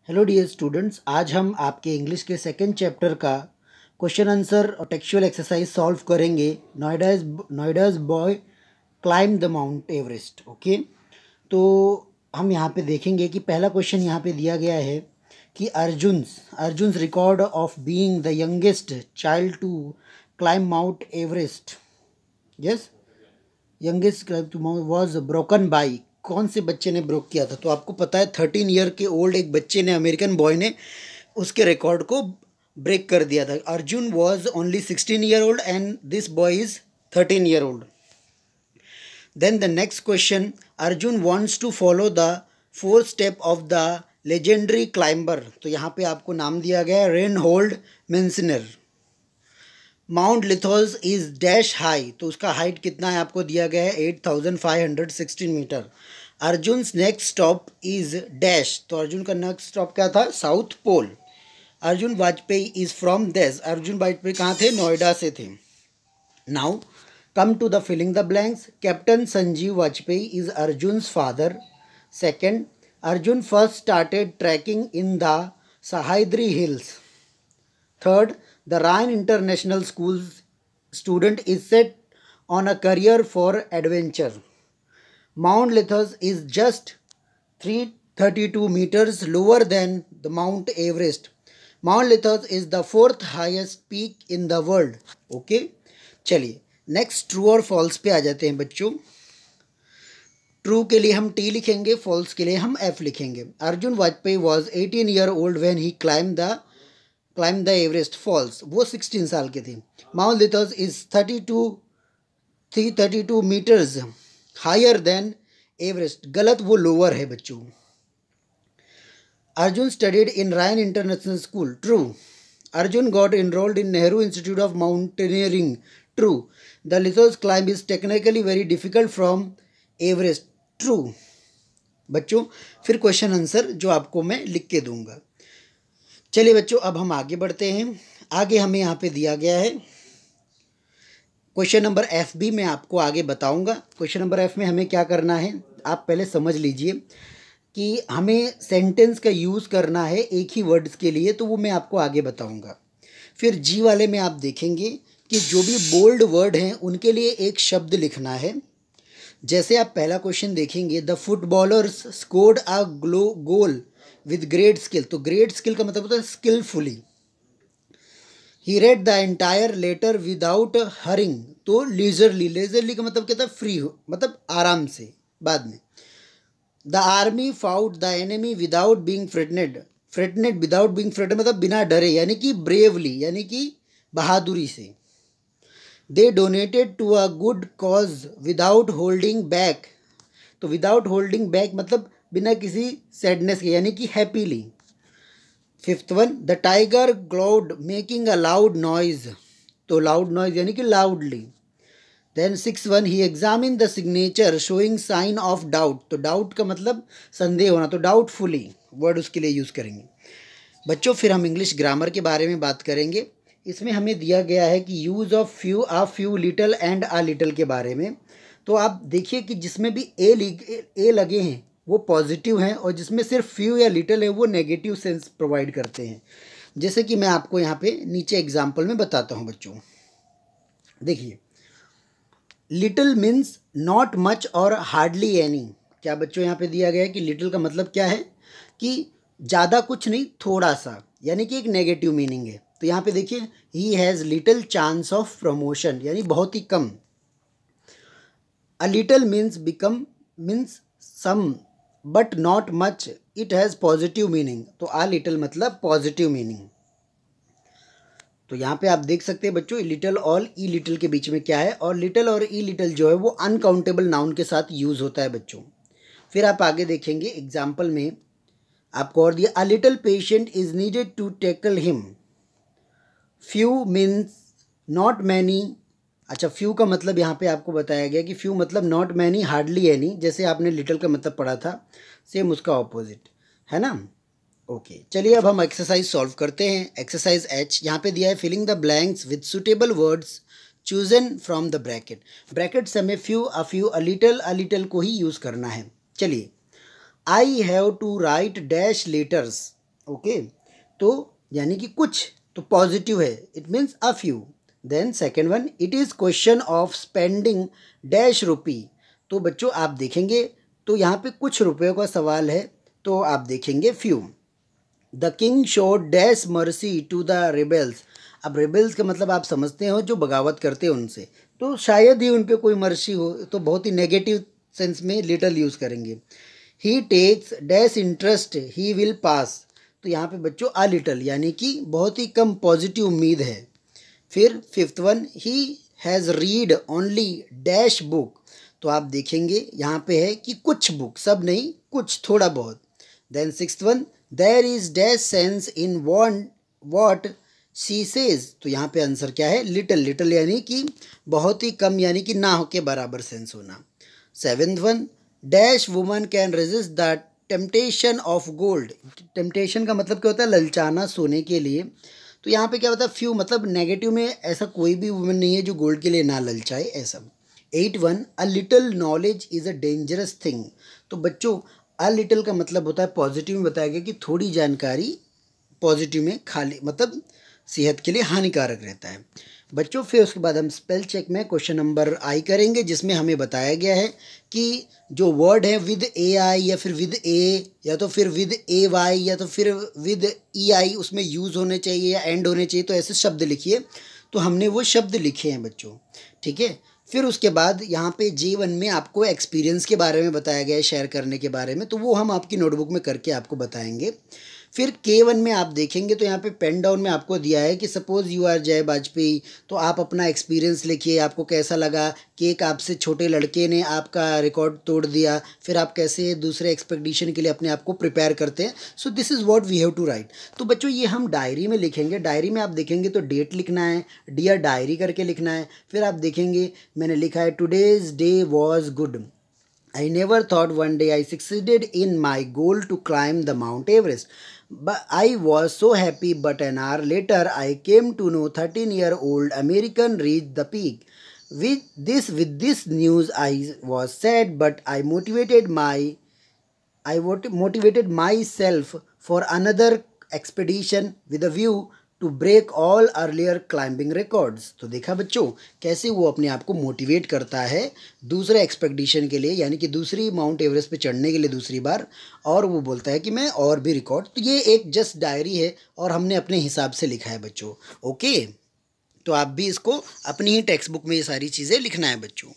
Hello dear students, आज हम आपके इंग्लिश के सेकंड चैप्टर का क्वेश्चन आंसर और टेक्सचुअल एक्सरसाइज सॉल्व करेंगे। Noida's boy climb the Mount Everest. Okay, तो हम यहाँ पे देखेंगे कि पहला क्वेश्चन यहाँ पे दिया गया है कि Arjun's record of being the youngest child to climb Mount Everest. Yes, youngest was broken by, कौन से बच्चे ने ब्रोक किया था? तो आपको पता है 13 ईयर के ओल्ड एक बच्चे ने, अमेरिकन बॉय ने उसके रिकॉर्ड को ब्रेक कर दिया था। Arjun was only 16 year old and this boy is 13 year old. Then the next question, Arjun wants to follow the 4th step of the legendary climber. तो यहाँ पे आपको नाम दिया गया है Reinhold Messner. Mount लिथोस is dash high, तो उसका हाइट कितना है आपको दिया गया है 8516 metre. Arjun next stop is dash, तो अर्जुन का नेक्स्ट स्टॉप क्या था? South pole. Arjun Vajpayee is from dash, Arjun Vajpayee कहाँ थे? नोएडा से थे। Now come to the filling the blanks. Captain Sanjeev Vajpayee is Arjun's father. Second, Arjun first started trekking in the Sahyadri hills. Third, the Ryan International School's student is set on a career for adventure. Mount Lithos is just 332 meters lower than the Mount Everest. Mount Lithos is the 4th highest peak in the world. Okay, चलिए next true और false पे आ जाते हैं बच्चों। True के लिए हम T लिखेंगे, फॉल्स के लिए हम एफ लिखेंगे। Arjun Vajpayee was 18 year old when he climb the Everest. False, वो 16 साल के थे। Mount लिथोस is 332 metres higher than Everest. गलत, वो लोअर है बच्चों। Arjun studied in Ryan International School. True. Arjun got enrolled in Nehru Institute of Mountaineering. True. The Lhotse climb is technically very difficult from Everest. True बच्चों। फिर क्वेश्चन आंसर जो आपको मैं लिख के दूंगा। चलिए बच्चों, अब हम आगे बढ़ते हैं। आगे हमें यहाँ पे दिया गया है क्वेश्चन नंबर एफ भी मैं आपको आगे बताऊंगा। क्वेश्चन नंबर एफ में हमें क्या करना है आप पहले समझ लीजिए कि हमें सेंटेंस का यूज़ करना है एक ही वर्ड्स के लिए, तो वो मैं आपको आगे बताऊंगा। फिर जी वाले में आप देखेंगे कि जो भी बोल्ड वर्ड हैं उनके लिए एक शब्द लिखना है। जैसे आप पहला क्वेश्चन देखेंगे, the footballers scored a goal with great skill. तो ग्रेट स्किल का मतलब होता है skilfully. He read the entire letter without hurrying, तो लीजरली। लीजरली का मतलब क्या था? फ्री हो, मतलब आराम से, बाद में। The army fought the enemy without being frightened. Frightened, without being frightened मतलब बिना डरे, यानी कि ब्रेवली, यानी कि बहादुरी से। They donated to a good cause without holding back. तो विदाउट होल्डिंग बैक मतलब बिना किसी सैडनेस के, यानी कि happily. Fifth one, the tiger growled making a loud noise. तो लाउड नॉइज यानी कि loudly. Then six one, he examine the signature showing sign of doubt. तो डाउट का मतलब संदेह होना, तो डाउटफुली वर्ड उसके लिए यूज़ करेंगे बच्चों। फिर हम इंग्लिश ग्रामर के बारे में बात करेंगे। इसमें हमें दिया गया है कि use of few, uh few, little and a little के बारे में। तो आप देखिए कि जिसमें भी ए लगे हैं वो पॉजिटिव हैं, और जिसमें सिर्फ फ्यू या लिटल है वो नेगेटिव सेंस प्रोवाइड करते हैं। जैसे कि मैं आपको यहाँ पे नीचे एग्जाम्पल में बताता हूँ बच्चों। देखिए, लिटिल मीन्स नॉट मच और हार्डली एनी। क्या बच्चों यहाँ पे दिया गया है कि लिटिल का मतलब क्या है? कि ज़्यादा कुछ नहीं, थोड़ा सा, यानी कि एक नेगेटिव मीनिंग है। तो यहाँ पे देखिए, he has little chance of promotion, यानी बहुत ही कम। A little means become means some but not much, it has positive meaning. तो आ लिटिल मतलब पॉजिटिव मीनिंग। तो यहाँ पे आप देख सकते हैं बच्चों, लिटिल और ई लिटिल के बीच में क्या है, और लिटिल और ई लिटिल जो है वो अनकाउंटेबल नाउन के साथ यूज़ होता है बच्चों। फिर आप आगे देखेंगे एग्जाम्पल में आपको और दिया, a little patient is needed to tackle him. Few means not many. अच्छा, फ्यू का मतलब यहाँ पे आपको बताया गया कि फ्यू मतलब नॉट मैनी, हार्डली एनी। जैसे आपने लिटिल का मतलब पढ़ा था, सेम उसका ऑपोजिट है ना। ओके, चलिए अब हम एक्सरसाइज सॉल्व करते हैं। एक्सरसाइज एच यहाँ पे दिया है, filling the blanks with suitable words chosen from the bracket. Bracket से हमें फ्यू, अ लिटिल को ही यूज़ करना है। चलिए, I have to write dash letters okay, तो यानी कि कुछ, तो पॉजिटिव है, it means a few. Then second one, it is question of spending dash rupee. तो बच्चों आप देखेंगे तो यहाँ पे कुछ रुपयों का सवाल है, तो आप देखेंगे few. The king showed dash mercy to the rebels. अब रिबेल्स का मतलब आप समझते हो जो बगावत करते हैं उनसे, तो शायद ही उन पे कोई मर्सी हो, तो बहुत ही नेगेटिव सेंस में लिटल यूज़ करेंगे। He takes dash interest he will pass. तो यहाँ पे बच्चों अ लिटल यानी कि बहुत ही कम पॉजिटिव उम्मीद है। फिर fifth one, he has read only dash book. तो आप देखेंगे यहाँ पे है कि कुछ बुक, सब नहीं, कुछ, थोड़ा बहुत। Then sixth one, there is dash sense in what she says. तो यहाँ पे आंसर क्या है, लिटल। लिटल यानी कि बहुत ही कम, यानी कि ना हो के बराबर सेंस होना। Seventh one, dash woman can resist the temptation of gold. Temptation का मतलब क्या होता है, ललचाना सोने के लिए। तो यहाँ पे क्या होता है, फ्यू मतलब नेगेटिव में ऐसा कोई भी वुमन नहीं है जो गोल्ड के लिए ना ललचाए, ऐसा। Eight one, a little knowledge is a dangerous thing. तो बच्चों अ लिटल का मतलब होता है, पॉजिटिव में बताया गया कि थोड़ी जानकारी, पॉजिटिव में खाली मतलब सेहत के लिए हानिकारक रहता है बच्चों। फिर उसके बाद हम स्पेल चेक में क्वेश्चन नंबर आई करेंगे, जिसमें हमें बताया गया है कि जो वर्ड है विद ए आई या फिर विद ए या तो फिर विद ए वाई या तो फिर विद ई आई, उसमें यूज़ होने चाहिए या एंड होने चाहिए, तो ऐसे शब्द लिखिए। तो हमने वो शब्द लिखे हैं बच्चों, ठीक है। फिर उसके बाद यहाँ पे J1 में आपको एक्सपीरियंस के बारे में बताया गया है, शेयर करने के बारे में, तो वो हम आपकी नोटबुक में करके आपको बताएंगे। फिर K1 में आप देखेंगे तो यहाँ पे पेन डाउन में आपको दिया है कि सपोज़ यू आर जय वाजपेयी, तो आप अपना एक्सपीरियंस लिखिए, आपको कैसा लगा कि एक आपसे छोटे लड़के ने आपका रिकॉर्ड तोड़ दिया, फिर आप कैसे दूसरे एक्सपेडिशन के लिए अपने आप को प्रिपेयर करते हैं। So this is what we have to write. तो बच्चों ये हम डायरी में लिखेंगे। डायरी में आप देखेंगे तो डेट लिखना है, डियर डायरी करके लिखना है। फिर आप देखेंगे मैंने लिखा है today's day was good. I never thought one day I succeeded in my goal to climb the Mount Everest. But I was so happy, but an hour later I came to know 13-year-old American reached the peak. With this news I was sad, but I motivated myself for another expedition with a view to break all earlier climbing records. तो देखा बच्चों कैसे वो अपने आप को motivate करता है दूसरे एक्सपेडिशन के लिए, यानी कि दूसरी माउंट एवरेस्ट पे चढ़ने के लिए दूसरी बार, और वो बोलता है कि मैं और भी रिकॉर्ड। तो ये एक जस्ट डायरी है और हमने अपने हिसाब से लिखा है बच्चों। ओके, तो आप भी इसको अपनी ही टेक्स्ट बुक में ये सारी चीज़ें लिखना है बच्चों।